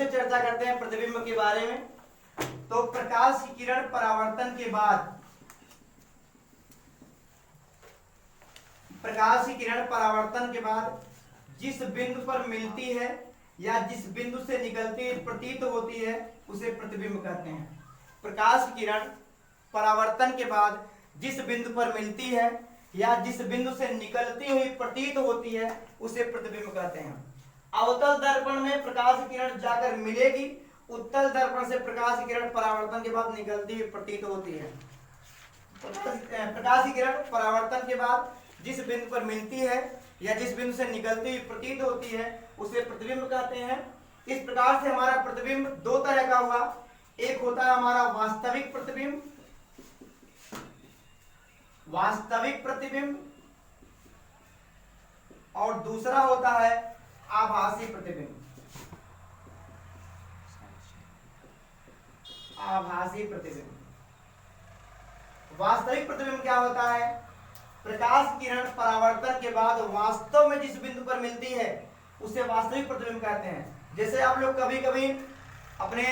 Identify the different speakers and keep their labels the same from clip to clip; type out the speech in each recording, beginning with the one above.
Speaker 1: से चर्चा करते हैं प्रतिबिंब के बारे में। तो प्रकाश की किरण परावर्तन के बाद, प्रकाश की किरण परावर्तन के बाद जिस बिंदु पर मिलती है या जिस बिंदु से निकलती हुई प्रतीत होती है उसे प्रतिबिंब कहते हैं। प्रकाश की किरण परावर्तन के बाद जिस बिंदु पर मिलती है या जिस बिंदु से निकलती हुई प्रतीत होती है उसे प्रतिबिंब कहते हैं। अवतल दर्पण में प्रकाश की किरण जाकर मिलेगी, उत्तल दर्पण से प्रकाश की किरण परावर्तन के बाद निकलती हुई प्रतीत होती है। प्रकाश की किरण परावर्तन के बाद जिस बिंदु पर मिलती है या जिस बिंदु से निकलती हुई प्रतीत होती है उसे प्रतिबिंब कहते हैं। इस प्रकार से हमारा प्रतिबिंब दो तरह का हुआ, एक होता है हमारा वास्तविक प्रतिबिंब, वास्तविक प्रतिबिंब, और दूसरा होता है आभासी प्रतिबिंब। आभासी प्रतिबिंब। वास्तविक प्रतिबिंब क्या होता है? प्रकाश किरण परावर्तन के बाद वास्तव में जिस बिंदु पर मिलती है उसे वास्तविक प्रतिबिंब कहते हैं। जैसे आप लोग कभी कभी अपने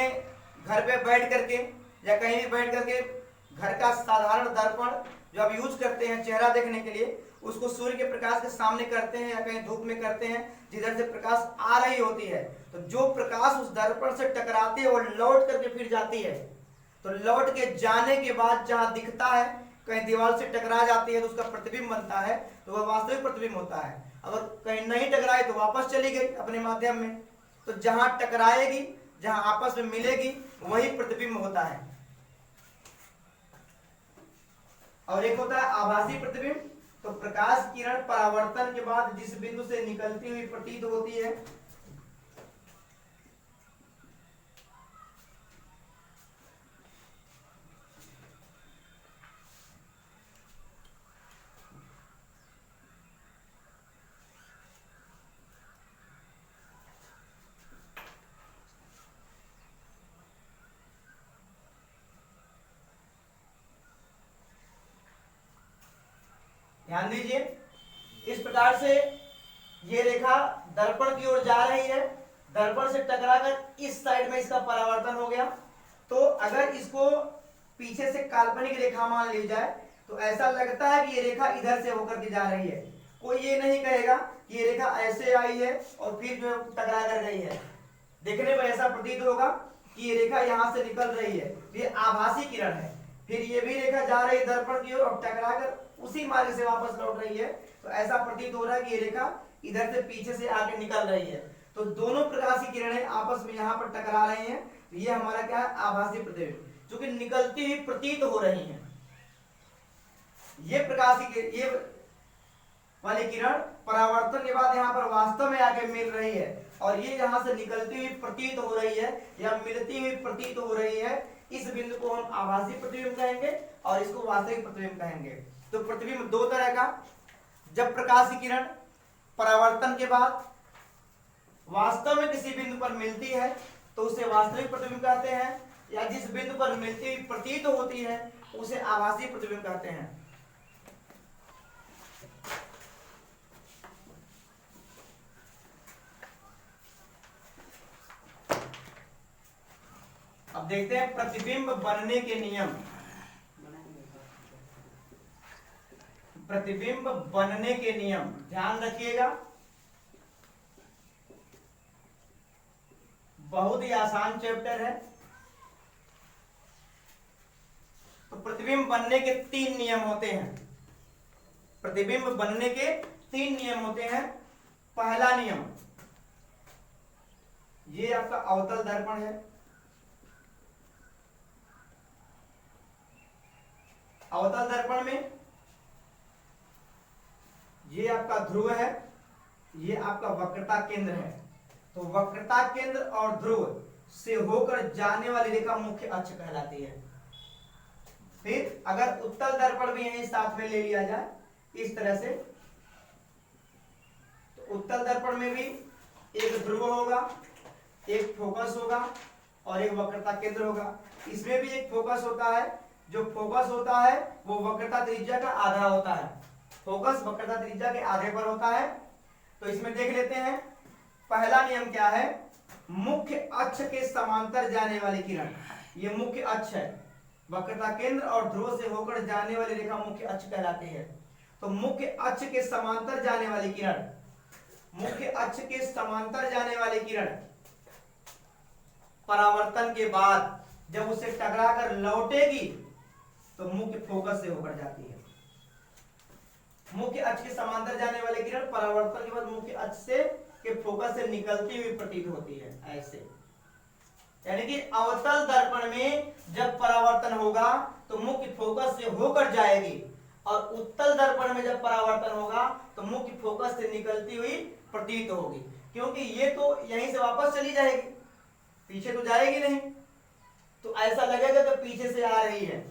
Speaker 1: घर पे बैठ करके या कहीं भी बैठ करके घर का साधारण दर्पण जो आप यूज करते हैं चेहरा देखने के लिए, उसको सूर्य के प्रकाश के सामने करते हैं या कहीं धूप में करते हैं जिधर से प्रकाश आ रही होती है, तो जो प्रकाश उस दर्पण से टकराती है वो लौट करके फिर जाती है। तो लौट के जाने के बाद जहां दिखता है, कहीं दीवार से टकरा जाती है तो उसका प्रतिबिंब बनता है, तो वह वास्तविक प्रतिबिंब होता है। अगर कहीं नहीं टकराई तो वापस चली गई अपने माध्यम में, तो जहां टकराएगी, जहां आपस में मिलेगी, वही प्रतिबिंब होता है। और एक होता है आभासी प्रतिबिंब। तो प्रकाश किरण परावर्तन के बाद जिस बिंदु से निकलती हुई प्रतीत होती है ध्यान दीजिए, इस प्रकार से ये रेखा दर्पण की ओर जा रही है, दर्पण से टकराकर इस साइड में इसका परावर्तन हो गया। तो अगर इसको पीछे से काल्पनिक रेखा मान ली जाए तो ऐसा लगता है कि ये रेखा इधर से होकर के जा रही है। कोई ये नहीं कहेगा कि ये रेखा ऐसे आई है और फिर जो टकरा कर गई है। देखने पर ऐसा प्रतीत होगा कि ये रेखा यहाँ से निकल रही है, ये आभासी किरण है। फिर ये भी रेखा जा रही है दर्पण की ओर और टकराकर उसी मार्ग से वापस लौट रही है, तो ऐसा प्रतीत हो रहा है कि ये रेखा इधर से पीछे से आगे निकल रही है। तो दोनों प्रकाश की किरणें आपस में यहाँ पर टकरा रही हैं, तो ये हमारा क्या है? आभासी प्रतिबिंब, जो कि निकलती हुई प्रतीत हो रही हैं। ये प्रकाश की ये वाली किरण परावर्तन के बाद यहाँ पर वास्तव में आके मिल रही है, और ये यहाँ से निकलती हुई प्रतीत हो रही है या मिलती हुई प्रतीत हो रही है। इस बिंदु को हम आभासी प्रतिबिंब कहेंगे और इसको वास्तविक प्रतिबिंब कहेंगे। तो प्रतिबिंब दो तरह का, जब प्रकाश की किरण परावर्तन के बाद वास्तव में किसी बिंदु पर मिलती है तो उसे वास्तविक प्रतिबिंब कहते हैं, या जिस बिंदु पर मिलती हुई प्रतीत होती है उसे आभासी प्रतिबिंब कहते हैं। अब देखते हैं प्रतिबिंब बनने के नियम। प्रतिबिंब बनने के नियम ध्यान रखिएगा, बहुत ही आसान चैप्टर है। तो प्रतिबिंब बनने के 3 नियम होते हैं। प्रतिबिंब बनने के 3 नियम होते हैं। पहला नियम, ये आपका अवतल दर्पण है, अवतल दर्पण में ये आपका ध्रुव है, ये आपका वक्रता केंद्र है। तो वक्रता केंद्र और ध्रुव से होकर जाने वाली रेखा मुख्य अक्ष कहलाती है। फिर अगर उत्तल दर्पण भी यहीं साथ में ले लिया जाए इस तरह से, तो उत्तल दर्पण में भी एक ध्रुव होगा, एक फोकस होगा और एक वक्रता केंद्र होगा। इसमें भी एक फोकस होता है, जो फोकस होता है वो वक्रता त्रिज्या का आधा होता है। फोकस वक्रता त्रिज्या के आधे पर होता है। तो इसमें देख लेते हैं पहला नियम क्या है। मुख्य अक्ष के समांतर जाने वाली किरण, ये मुख्य अक्ष है, वक्रता केंद्र और ध्रुव से होकर जाने वाली रेखा मुख्य अक्ष कहलाती है। तो मुख्य अक्ष के समांतर जाने वाली किरण, मुख्य अक्ष के समांतर जाने वाली किरण परावर्तन के बाद जब उसे टकरा कर लौटेगी तो मुख्य फोकस से होकर जाती है। मुख्य अक्ष के समांतर जाने वाली किरण परावर्तन के बाद मुख्य अक्ष से के फोकस से निकलती हुई प्रतीत होती है, ऐसे। यानी कि अवतल दर्पण में जब परावर्तन होगा तो मुख्य फोकस से होकर जाएगी, और उत्तल दर्पण में जब परावर्तन होगा तो मुख्य फोकस से निकलती हुई प्रतीत होगी, क्योंकि ये तो यहीं से वापस चली जाएगी, पीछे तो जाएगी नहीं, तो ऐसा लगेगा कि पीछे से आ रही है।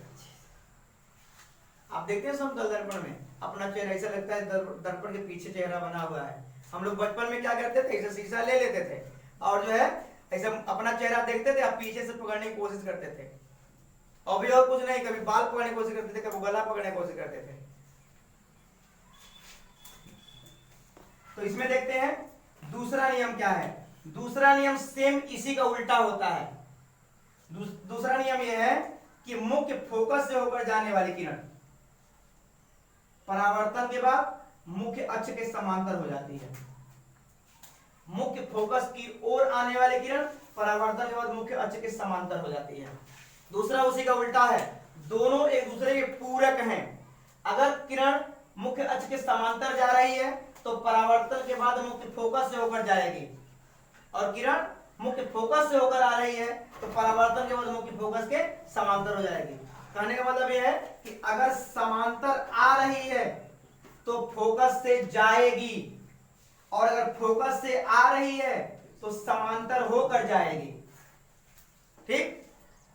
Speaker 1: आप देखते हैं समतल दर्पण में अपना चेहरा, ऐसा लगता है दर्पण के पीछे चेहरा बना हुआ है। हम लोग बचपन में क्या करते थे, ऐसे शीशा ले लेते थे और जो है ऐसे अपना चेहरा देखते थे, आप पीछे से पकड़ने की कोशिश करते थे, और भी और कुछ नहीं, कभी बाल पकड़ने की कोशिश करते थे, कभी गला पकड़ने की कोशिश करते थे। तो इसमें देखते हैं दूसरा नियम क्या है। दूसरा नियम सेम इसी का उल्टा होता है। दूसरा नियम यह है कि मुख्य फोकस से होकर जाने वाली किरण परावर्तन के बाद मुख्य अक्ष के समांतर हो जाती है। मुख्य फोकस की ओर आने वाली किरण परावर्तन के बाद मुख्य अक्ष के समांतर हो जाती है। दूसरा उसी का उल्टा है, दोनों एक दूसरे के पूरक हैं। अगर किरण मुख्य अक्ष के समांतर जा रही है तो परावर्तन के बाद मुख्य फोकस से होकर जाएगी, और किरण मुख्य फोकस से होकर आ रही है तो परावर्तन के बाद मुख्य फोकस के समांतर हो जाएगी। कहने का मतलब यह है कि अगर समांतर आ रही है तो फोकस से जाएगी, और अगर फोकस से आ रही है तो समांतर होकर जाएगी। ठीक,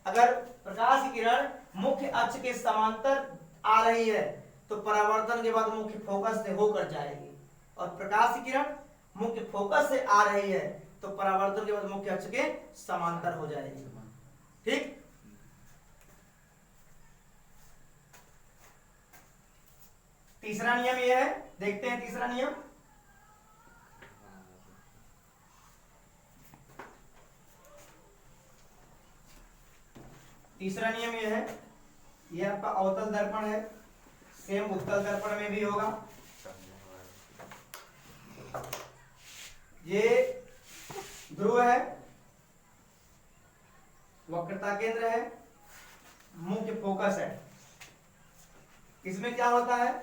Speaker 1: अगर प्रकाश की किरण मुख्य अक्ष के समांतर आ रही है तो परावर्तन के बाद मुख्य फोकस से होकर जाएगी, और प्रकाश की किरण मुख्य फोकस से आ रही है तो परावर्तन के बाद मुख्य अक्ष के समांतर हो जाएगी। ठीक, तीसरा नियम यह है, देखते हैं तीसरा नियम। तीसरा नियम यह है, यह आपका अवतल दर्पण है, सेम उत्तल दर्पण में भी होगा। ये ध्रुव है, वक्रता केंद्र है, मुख्य फोकस है। इसमें क्या होता है,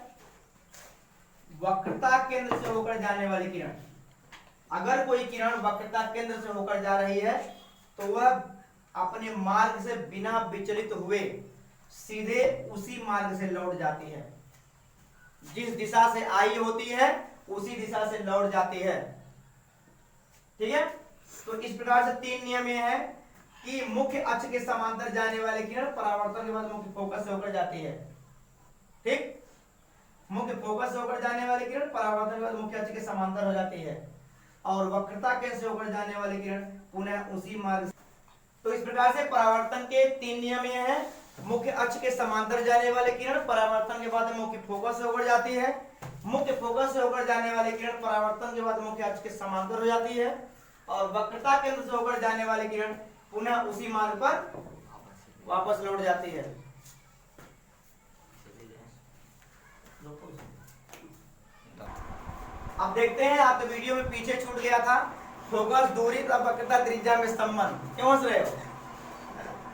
Speaker 1: वक्रता केंद्र से होकर जाने वाली किरण, अगर कोई किरण वक्रता केंद्र से होकर जा रही है तो वह अपने मार्ग से बिना विचलित हुए सीधे उसी मार्ग से लौट जाती है। जिस दिशा से आई होती है उसी दिशा से लौट जाती है। ठीक है, तो इस प्रकार से तीन नियम ये है कि मुख्य अक्ष के समांतर जाने वाली किरण परावर्तन के बाद मुख्य फोकस से होकर जाती है। ठीक, मुख्य फोकस से होकर जाने वाली किरण परावर्तन के बाद मुख्य अक्ष के समांतर हो जाती है, और वक्रता केंद्र से होकर जाने वाली किरण पुनः उसी मार्ग। तो इस प्रकार से परावर्तन के तीन नियम ये हैं, मुख्य अक्ष के समांतर जाने वाली किरण परावर्तन के बाद मुख्य फोकस से होकर जाती है, मुख्य फोकस से होकर जाने वाली किरण परावर्तन के बाद मुख्य अक्ष के समांतर हो जाती है, और वक्रता केंद्र से होकर जाने वाली किरण पुनः उसी मार्ग पर वापस लौट जाती है। अब देखते हैं, आप तो वीडियो में पीछे छूट गया था, फोकस दूरी तथा वक्रता त्रिज्या में संबंध। क्यों हंस रहे हो?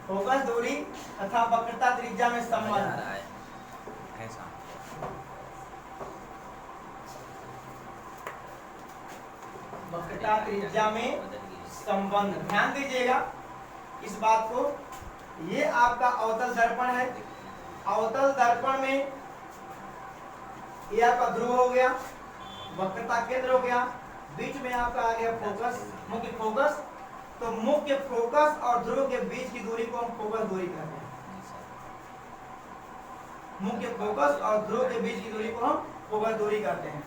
Speaker 1: फोकस दूरी तथा वक्रता त्रिज्या में संबंध। वक्रता त्रिज्या में संबंध, ध्यान दीजिएगा इस बात को। ये आपका अवतल दर्पण है, अवतल दर्पण में ये आपका ध्रुव हो गया, वक्रता केंद्र हो गया, बीच में आपका आ गया फोकस, मुख्य फोकस। तो मुख्य फोकस और ध्रुव के बीच की दूरी को हम फोकस दूरी कहते हैं। मुख्य फोकस और ध्रुव के बीच की दूरी को हम फोकस दूरी कहते हैं।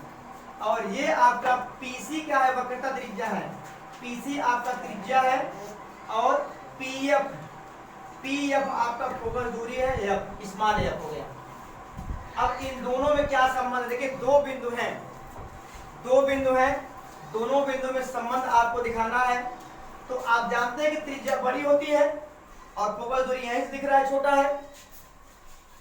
Speaker 1: और ये आपका पीसी क्या है, वक्रता त्रिज्या है। पीसी आपका त्रिज्या है, और पीएफ, पीएफ आपका फोकस दूरी है, एफ स्मॉल एफ हो गया। अब इन दोनों में क्या संबंध है? देखिए दो बिंदु हैं, दो बिंदु हैं, दोनों बिंदु में संबंध आपको दिखाना है। तो आप जानते हैं कि त्रिज्या बड़ी होती है और फोकस दूरी यहीं से दिख रहा है छोटा है।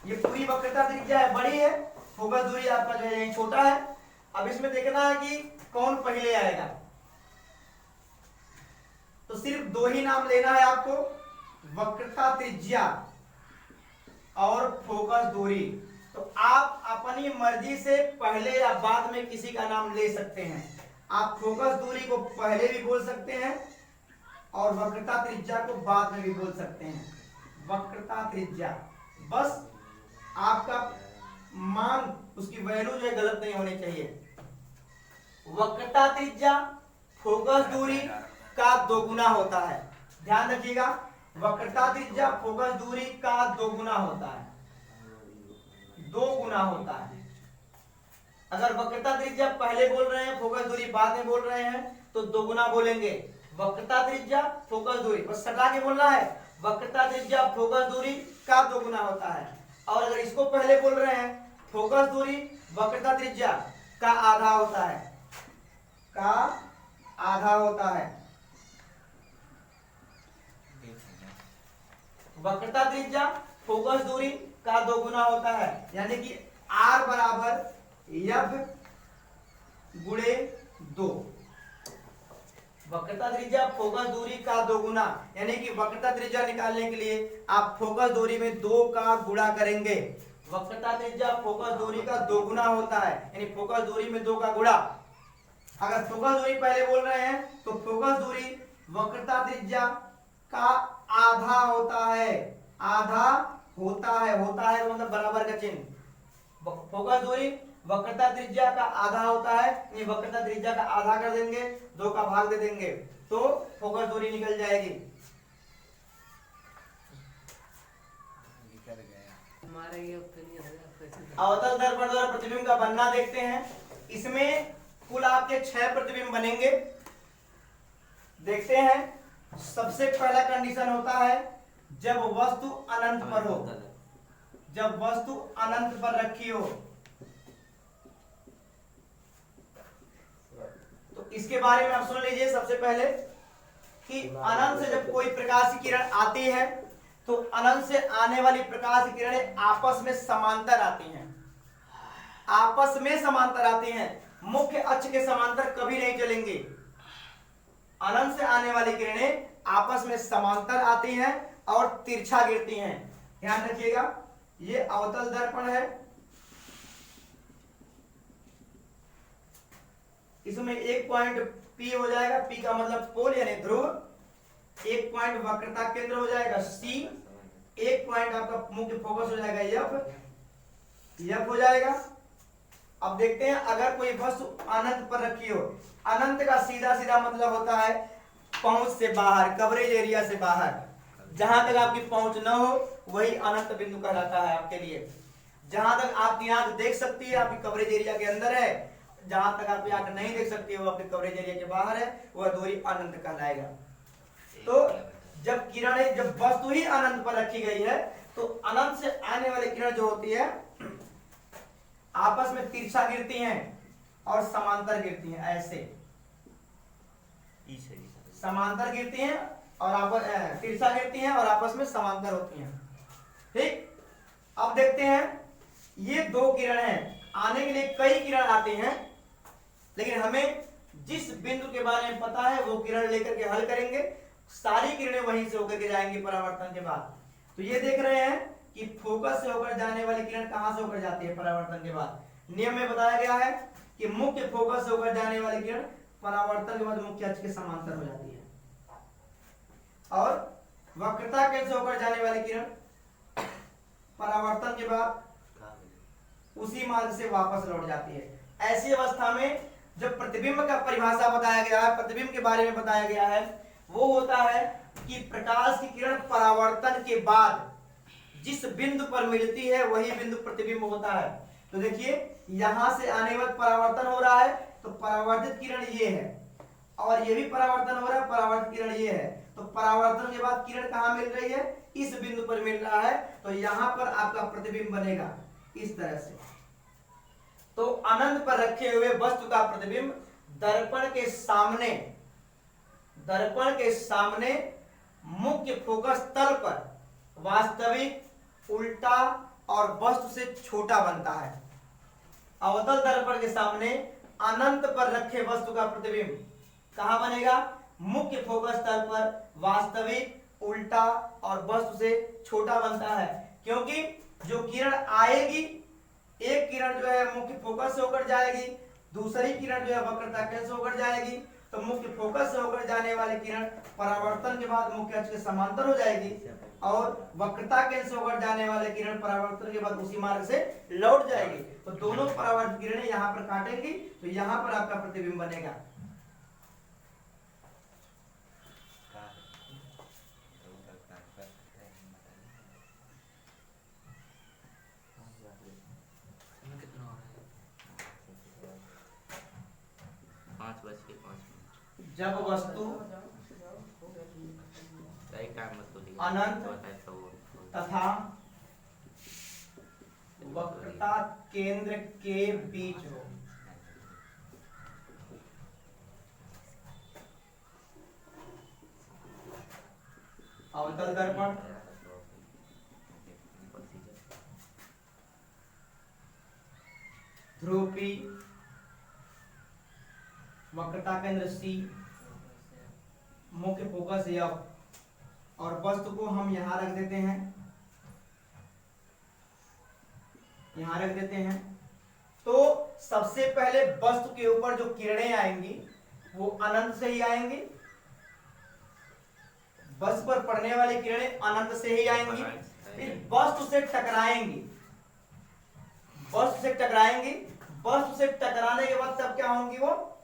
Speaker 1: ये पूरी वक्रता त्रिज्या है बड़ी है, फोकस दूरी आपका जो है यहीं छोटा है। अब इसमें देखना है कि कौन पहले आएगा। तो सिर्फ दो ही नाम लेना है आपको, वक्रता त्रिज्या और फोकस दूरी। तो आप अपनी मर्जी से पहले या बाद में किसी का नाम ले सकते हैं। आप फोकस दूरी को पहले भी बोल सकते हैं और वक्रता त्रिज्या को बाद में भी बोल सकते हैं। वक्रता त्रिज्या, बस आपका मान, उसकी वैल्यू जो है गलत नहीं होनी चाहिए। वक्रता त्रिज्या फोकस दूरी का दोगुना होता है। ध्यान रखिएगा, वक्रता त्रिज्या फोकस दूरी का दोगुना होता है, दो गुना होता है। अगर वक्रता त्रिज्या पहले बोल रहे हैं, फोकस दूरी बाद में बोल रहे हैं, तो दोगुना बोलेंगे। वक्रता त्रिज्या फोकस दूरी, बस सटा के बोलना है, वक्रता त्रिज्या फोकस दूरी का दोगुना होता है। और अगर इसको पहले बोल रहे हैं, फोकस दूरी वक्रता त्रिज्या का आधा होता है, का आधा होता है। वक्रता त्रिज्या फोकस दूरी का दोगुना होता है, यानी कि R बराबर F गुणे 2। वक्रता त्रिज्या फोकस दूरी का दोगुना, यानी कि वक्रता त्रिज्या निकालने के लिए आप फोकस दूरी में 2 का गुणा करेंगे। वक्रता त्रिज्या फोकस दूरी का दोगुना होता है, यानी फोकस दूरी में 2 का गुणा। अगर फोकस दूरी पहले बोल रहे हैं तो फोकस दूरी वक्रता त्रिज्या का आधा होता है, आधा होता है, होता है मतलब बराबर का चिन्ह। फोकस दूरी वक्रता त्रिज्या का आधा होता है, ये वक्रता त्रिज्या का आधा कर देंगे, 2 का भाग दे देंगे तो फोकस दूरी निकल जाएगी। अवतल दर्पण द्वारा प्रतिबिंब का बनना देखते हैं। इसमें कुल आपके 6 प्रतिबिंब बनेंगे। देखते हैं, सबसे पहला कंडीशन होता है जब वस्तु अनंत पर हो, जब वस्तु अनंत पर रखी हो। तो इसके बारे में आप सुन लीजिए सबसे पहले कि अनंत से जब कोई प्रकाश की किरण आती है तो अनंत से आने वाली प्रकाश की किरणें आपस में समांतर आती हैं, आपस में समांतर आती हैं, मुख्य अक्ष के समांतर कभी नहीं चलेंगी। अनंत से आने वाली किरणें आपस में समांतर आती हैं और तिरछा गिरती हैं। ध्यान रखिएगा, ये अवतल दर्पण है, इसमें एक पॉइंट P हो जाएगा, P का मतलब पोल यानी ध्रुव, एक पॉइंट वक्रता केंद्र हो जाएगा C, एक पॉइंट आपका मुख्य फोकस हो जाएगा F हो जाएगा। अब देखते हैं, अगर कोई वस्तु अनंत पर रखी हो, अनंत का सीधा सीधा मतलब होता है पहुंच से बाहर, कवरेज एरिया से बाहर, जहां तक आपकी पहुंच न हो वही अनंत बिंदु कहलाता है आपके लिए। जहां तक आपकी आंख देख सकती है आपकी कवरेज एरिया के अंदर है, जहां तक आपकी आंख नहीं देख सकती है वो आपके कवरेज एरिया के बाहर है, वह दूरी अनंत कहलाएगा। तो जब किरणें, जब वस्तु ही अनंत पर रखी गई है तो अनंत से आने वाली किरण जो होती है आपस में तिरछा गिरती हैं और समांतर गिरती हैं, ऐसे समांतर गिरती हैं और आपस तिरछा गिरती हैं और आपस में समांतर होती हैं। ठीक, अब देखते हैं, ये 2 किरण हैं, आने के लिए कई किरण आते हैं, लेकिन हमें जिस बिंदु के बारे में पता है वो किरण लेकर के हल करेंगे, सारी किरणें वहीं से होकर के जाएंगी परावर्तन के बाद। तो ये देख रहे हैं कि फोकस से होकर जाने वाली किरण कहां से होकर जाती है परावर्तन के बाद। नियम में बताया गया है कि मुख्य फोकस से होकर जाने वाली किरण परावर्तन के बाद मुख्य अक्ष के समांतर हो जाती है और वक्रता केंद्र से होकर जाने वाली किरण परावर्तन के बाद उसी मार्ग से वापस लौट जाती है। ऐसी अवस्था में जब प्रतिबिंब का परिभाषा बताया गया है, प्रतिबिंब के बारे में बताया गया है, वो होता है कि प्रकाश की किरण परावर्तन के बाद जिस बिंदु पर मिलती है वही बिंदु प्रतिबिंब होता है। तो देखिए, यहां से आने वक्त परावर्तन हो रहा है तो परावर्तित किरण ये है और ये भी परावर्तन हो रहा है, परावर्तित किरण ये है। तो परावर्तन के बाद किरण कहां मिल रही है, इस बिंदु पर मिल रहा है, तो यहां पर आपका प्रतिबिंब बनेगा इस तरह से। तो अनंत पर रखे हुए वस्तु का प्रतिबिंब दर्पण के सामने दर्पण के सामने मुख्य फोकस तल पर वास्तविक, उल्टा और वस्तु से छोटा बनता है। अवतल दर्पण के सामने अनंत पर रखे वस्तु का प्रतिबिंब कहां बनेगा? मुख्य फोकस तल पर वास्तविक, उल्टा और वस्तु से छोटा बनता है। क्योंकि जो किरण आएगी, एक किरण जो है मुख्य फोकस से होकर जाएगी, दूसरी किरण जो है वक्रता केंद्र से होकर जाएगी। तो मुख्य फोकस से होकर जाने वाली किरण परावर्तन के बाद मुख्य अक्ष के समांतर हो जाएगी, और वक्रता केंद्र से होकर जाने वाले किरण परावर्तन के बाद उसी मार्ग से लौट जाएगी। तो दोनों परावर्तित किरणें यहाँ पर काटेंगी, तो यहाँ पर आपका प्रतिबिंब बनेगा। जब वस्तु अनंत तथा वक्रता केंद्र के बीच हो, अवतल दर्पण ध्रुव P, वक्रता केंद्र C, मुख्य फोकस F, और वस्तु को हम यहां रख देते हैं, यहां रख देते हैं। तो सबसे पहले वस्तु के ऊपर जो किरणें आएंगी वो अनंत से ही आएंगी, वस्तु पर पड़ने वाली किरणें अनंत से ही आएंगी, फिर वस्तु से टकराएंगी, वस्तु से टकराएंगी, वस्तु से टकराने के बाद तब क्या होंगी? वो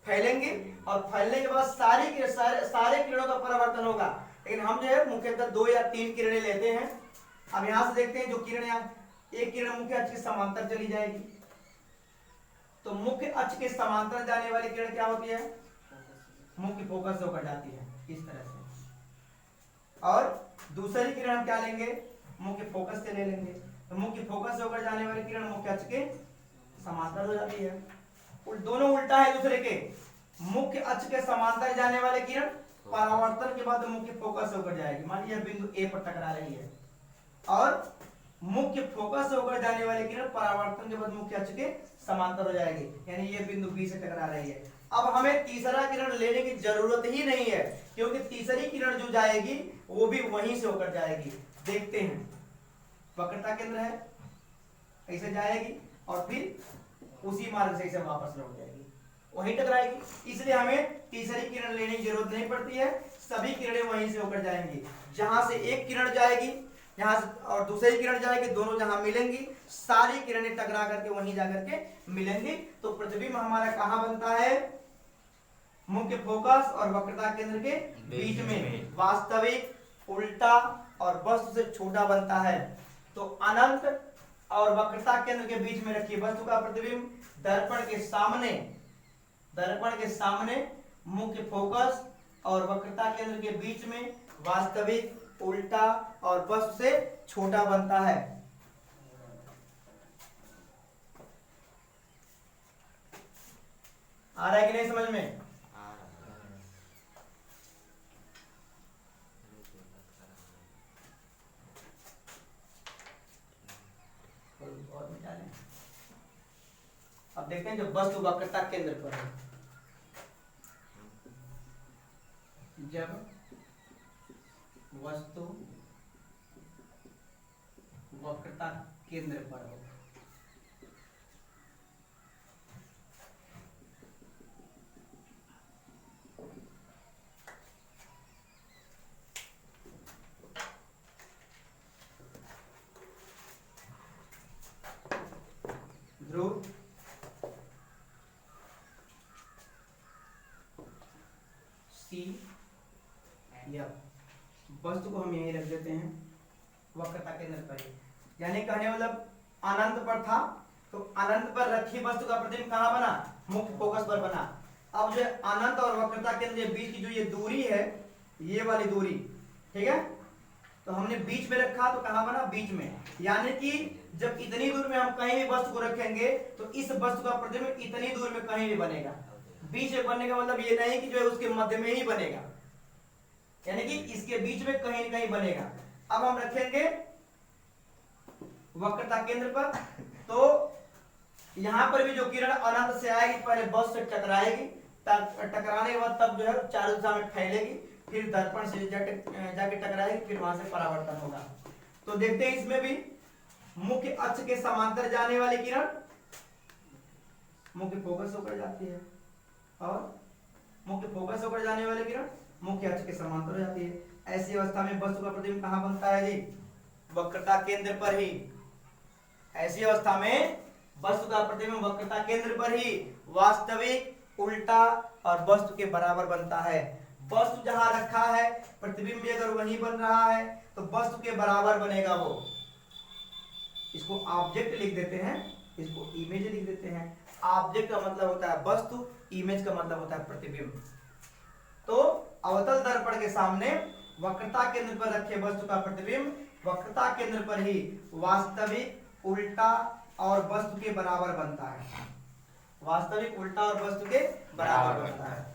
Speaker 1: फैलेंगे, और फैलने के बाद सारे किरणों का परावर्तन होगा। लेकिन हम जो है मुख्यतः 2 या 3 किरणें लेते हैं। अब यहां से देखते हैं, जो किरणें, एक किरण मुख्य अक्ष के समांतर चली जाएगी, तो मुख्य अक्ष के समांतर जाने वाली किरण क्या होती है? मुख्य फोकस होकर जाती है इस तरह से। और दूसरी किरण हम क्या लेंगे? मुख्य फोकस से ले लेंगे। तो मुख्य फोकस से होकर जाने वाली किरण मुख्य अक्ष के समांतर हो जाती है। दोनों उल्टा है दूसरे के। मुख्य अक्ष के समांतर जाने वाले किरण परावर्तन के बाद मुख्य फोकस से होकर जाएगी। मान लीजिए बिंदु ए पर टकरा रही है, और मुख्य फोकस से होकर जाने वाली किरण परावर्तन के बाद मुख्य अक्ष के समांतर हो जाएगी, यानी ये बिंदु बी से टकरा रही है। अब हमें तीसरा किरण लेने की जरूरत ही नहीं है, क्योंकि तीसरी किरण जो जाएगी वो भी वहीं से होकर जाएगी। देखते हैं, वक्रता केंद्र है, ऐसे जाएगी और फिर उसी मार्ग से इसे वापस लौट जाएगी, वहीं टकराएगी। इसलिए हमें तीसरी किरण लेने की जरूरत नहीं पड़ती है, सभी किरणें वहीं से होकर जाएंगी। जहां से एक किरण जाएगी यहां से और दूसरी किरण जाएगी, दोनों जहां मिलेंगी सारी किरणें टकरा करके वहीं जाकर के मिलेंगी। तो प्रतिबिंब हमारा कहां बनता है? मुख्य फोकस और वक्रता केंद्र के बीच में, वास्तविक, उल्टा और वस्तु से छोटा बनता है। तो अनंत और वक्रता केंद्र के बीच में रखी वस्तु का प्रतिबिंब दर्पण के सामने मुख्य फोकस और वक्रता केंद्र के बीच में वास्तविक, उल्टा और वस्तु से छोटा बनता है। आ रहा है कि नहीं समझ में? और मिटा लें। अब देखते हैं, जो वस्तु वक्रता केंद्र पर है, जब वस्तु वक्रता केंद्र पर हो, ध्रुव सी या वस्तु को हम यहीं रख देते हैं वक्रता केंद्र पर ही। यानी कहने मतलब अनंत पर था, तो अनंत पर रखी वस्तु का प्रतिबिंब कहां बना? मुख्य फोकस पर बना। अब जो अनंत और वक्रता केंद्र के बीच की जो ये दूरी है, ये वाली दूरी, ठीक है, तो हमने बीच में रखा, तो कहां बना? बीच में। यानी कि जब इतनी दूर में हम कहीं भी वस्तु को रखेंगे तो इस वस्तु का प्रतिबिंब इतनी दूर में कहीं भी बनेगा। बीच में बनने का मतलब ये नहीं कि जो है उसके मध्य में ही बनेगा, यानी कि इसके बीच में कहीं न कहीं बनेगा। अब हम रखेंगे वक्रता केंद्र पर, तो यहां पर भी जो किरण अनंत से आएगी पहले बस से टकराएगी, टकराने के बाद तब जो है चारों दिशा में फैलेगी, फिर दर्पण से जाके टकराएगी, फिर वहां से परावर्तन होगा। तो देखते हैं इसमें भी मुख्य अक्ष के समांतर जाने वाली किरण मुख्य फोकस होकर जाती है, और मुख्य फोकस होकर जाने वाली किरण मुख्य अक्ष के समांतर हो जाती है। ऐसी अवस्था में वस्तु का प्रतिबिंब कहां बनता है जी? वक्रता केंद्र पर ही। ऐसी अवस्था में वस्तु का प्रतिबिंब वक्रता केंद्र पर ही वास्तविक, उल्टा और वस्तु के बराबर बनता है। वस्तु जहां रखा है, प्रतिबिंब भी अगर वहीं बन रहा है तो वस्तु के बराबर बनेगा वो। इसको ऑब्जेक्ट लिख देते हैं, इसको इमेज लिख देते हैं। ऑब्जेक्ट का मतलब होता है वस्तु, इमेज का मतलब होता है प्रतिबिंब। तो अवतल दर्पण के सामने वक्रता केंद्र पर रखे वस्तु का प्रतिबिंब वक्रता केंद्र पर ही वास्तविक, उल्टा और वस्तु के बराबर बनता है। वास्तविक, उल्टा और वस्तु के बराबर बनता है।